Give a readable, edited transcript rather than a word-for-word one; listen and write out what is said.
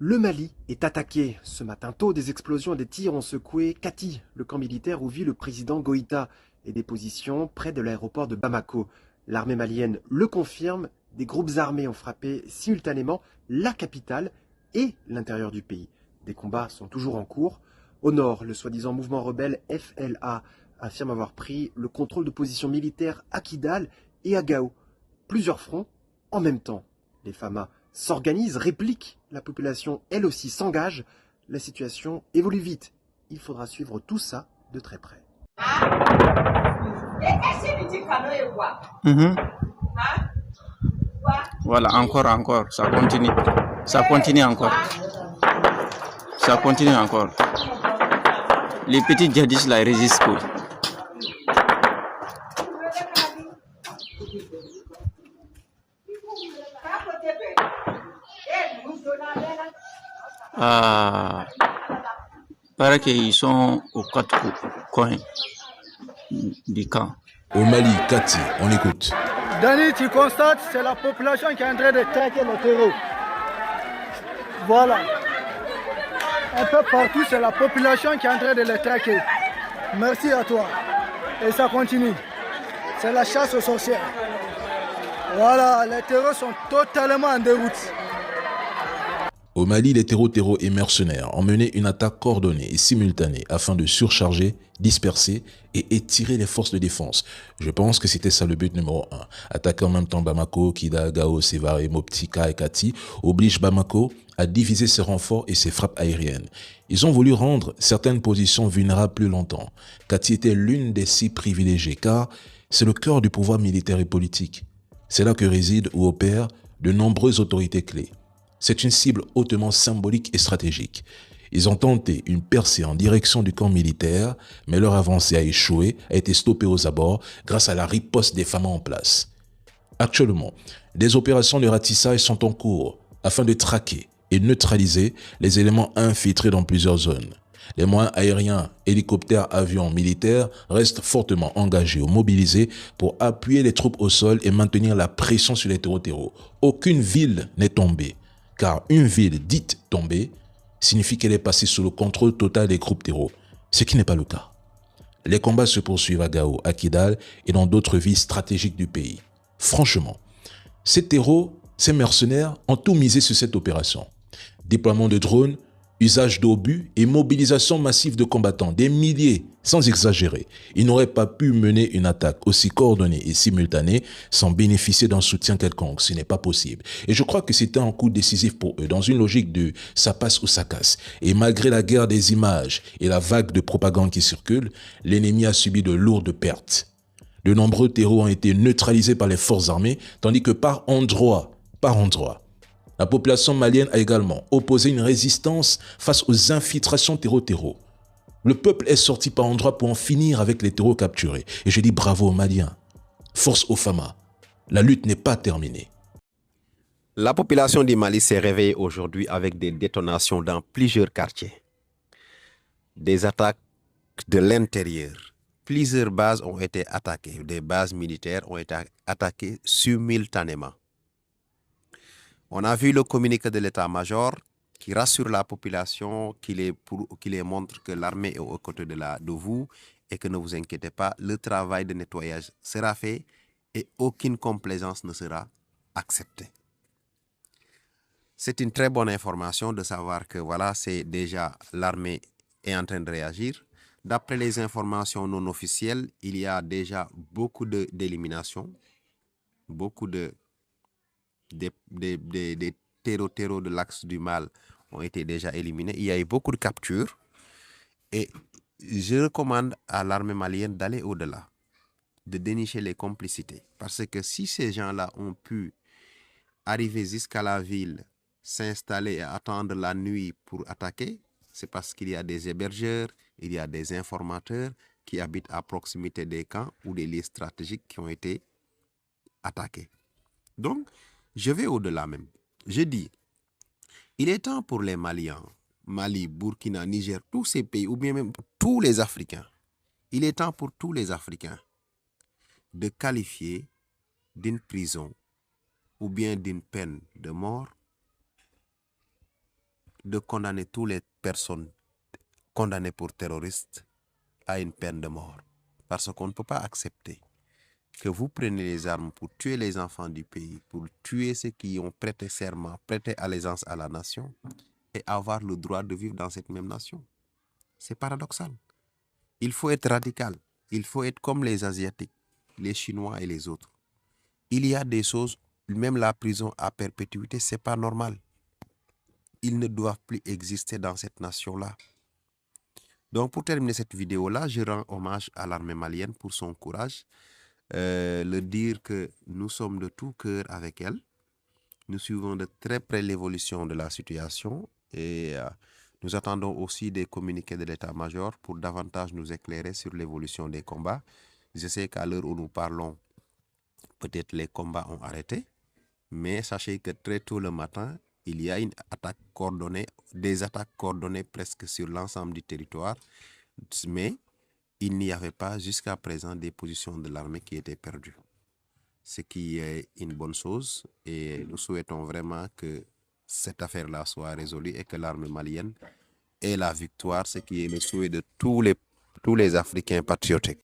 Le Mali est attaqué. Ce matin tôt, des explosions et des tirs ont secoué Kati, le camp militaire où vit le président Goïta, et des positions près de l'aéroport de Bamako. L'armée malienne le confirme, des groupes armés ont frappé simultanément la capitale et l'intérieur du pays. Des combats sont toujours en cours. Au nord, le soi-disant mouvement rebelle FLA affirme avoir pris le contrôle de positions militaires à Kidal et à Gao. Plusieurs fronts en même temps. Les FAMA s'organisent, répliquent, la population elle aussi s'engage. La situation évolue vite. Il faudra suivre tout ça de très près. Mhm. Voilà, encore, ça continue encore, ça continue encore. Les petits djihadistes là ils résistent peu. Ah, paraît qu'ils sont aux quatre coins du camp. Au Mali, Kati, on écoute. Dani, tu constates, c'est la population qui est en train de traquer le terreau. Voilà. Un peu partout, c'est la population qui est en train de les traquer. Merci à toi. Et ça continue. C'est la chasse aux sorcières. Voilà, les terreaux sont totalement en déroute. Au Mali, les terreaux et mercenaires ont mené une attaque coordonnée et simultanée afin de surcharger, disperser et étirer les forces de défense. Je pense que c'était ça le but numéro 1. Attaquer en même temps Bamako, Kida, Gao, Sévaré, Moptika et Kati oblige Bamako à diviser ses renforts et ses frappes aériennes. Ils ont voulu rendre certaines positions vulnérables plus longtemps. Kati était l'une des 6 privilégiées car c'est le cœur du pouvoir militaire et politique. C'est là que résident ou opèrent de nombreuses autorités clés. C'est une cible hautement symbolique et stratégique. Ils ont tenté une percée en direction du camp militaire, mais leur avancée a échoué, a été stoppée aux abords grâce à la riposte des femmes en place. Actuellement, des opérations de ratissage sont en cours afin de traquer et neutraliser les éléments infiltrés dans plusieurs zones. Les moyens aériens, hélicoptères, avions, militaires restent fortement engagés ou mobilisés pour appuyer les troupes au sol et maintenir la pression sur les terreaux. Aucune ville n'est tombée. Car une ville dite tombée signifie qu'elle est passée sous le contrôle total des groupes terreaux, ce qui n'est pas le cas. Les combats se poursuivent à Gao, à Kidal et dans d'autres villes stratégiques du pays. Franchement, ces terreaux, ces mercenaires ont tout misé sur cette opération. Déploiement de drones, usage d'obus et mobilisation massive de combattants, des milliers, sans exagérer. Ils n'auraient pas pu mener une attaque aussi coordonnée et simultanée sans bénéficier d'un soutien quelconque. Ce n'est pas possible. Et je crois que c'était un coup décisif pour eux, dans une logique de ça passe ou ça casse. Et malgré la guerre des images et la vague de propagande qui circule, l'ennemi a subi de lourdes pertes. De nombreux terreaux ont été neutralisés par les forces armées, tandis que par endroits, la population malienne a également opposé une résistance face aux infiltrations terreau. Le peuple est sorti par endroits pour en finir avec les terreaux capturés. Et je dis bravo aux Maliens. Force aux FAMA. La lutte n'est pas terminée. La population du Mali s'est réveillée aujourd'hui avec des détonations dans plusieurs quartiers. Des attaques de l'intérieur. Plusieurs bases ont été attaquées. Des bases militaires ont été attaquées simultanément. On a vu le communiqué de l'état-major qui rassure la population, qui les montre que l'armée est aux côtés de vous et que ne vous inquiétez pas, le travail de nettoyage sera fait et aucune complaisance ne sera acceptée. C'est une très bonne information de savoir que voilà, c'est déjà l'armée est en train de réagir. D'après les informations non officielles, il y a déjà beaucoup d'éliminations, beaucoup des terreaux de l'axe du mal ont été déjà éliminés. Il y a eu beaucoup de captures et je recommande à l'armée malienne d'aller au-delà, de dénicher les complicités. Parce que si ces gens-là ont pu arriver jusqu'à la ville, s'installer et attendre la nuit pour attaquer, c'est parce qu'il y a des hébergeurs, il y a des informateurs qui habitent à proximité des camps ou des lieux stratégiques qui ont été attaqués. Donc, je vais au-delà même. Je dis, il est temps pour les Maliens, Mali, Burkina, Niger, tous ces pays, ou bien même tous les Africains, il est temps pour tous les Africains de qualifier d'une prison ou bien d'une peine de mort de condamner toutes les personnes condamnées pour terroristes à une peine de mort. Parce qu'on ne peut pas accepter que vous preniez les armes pour tuer les enfants du pays, pour tuer ceux qui ont prêté serment, prêté allégeance à la nation, et avoir le droit de vivre dans cette même nation. C'est paradoxal. Il faut être radical. Il faut être comme les Asiatiques, les Chinois et les autres. Il y a des choses, même la prison à perpétuité, c'est pas normal. Ils ne doivent plus exister dans cette nation-là. Donc pour terminer cette vidéo-là, je rends hommage à l'armée malienne pour son courage. Le dire que nous sommes de tout cœur avec elle. Nous suivons de très près l'évolution de la situation et nous attendons aussi des communiqués de l'état-major pour davantage nous éclairer sur l'évolution des combats. Je sais qu'à l'heure où nous parlons, peut-être les combats ont arrêté, mais sachez que très tôt le matin, il y a une attaque coordonnée, des attaques coordonnées presque sur l'ensemble du territoire, mais il n'y avait pas jusqu'à présent des positions de l'armée qui étaient perdues. Ce qui est une bonne chose et nous souhaitons vraiment que cette affaire-là soit résolue et que l'armée malienne ait la victoire, ce qui est le souhait de tous les Africains patriotiques.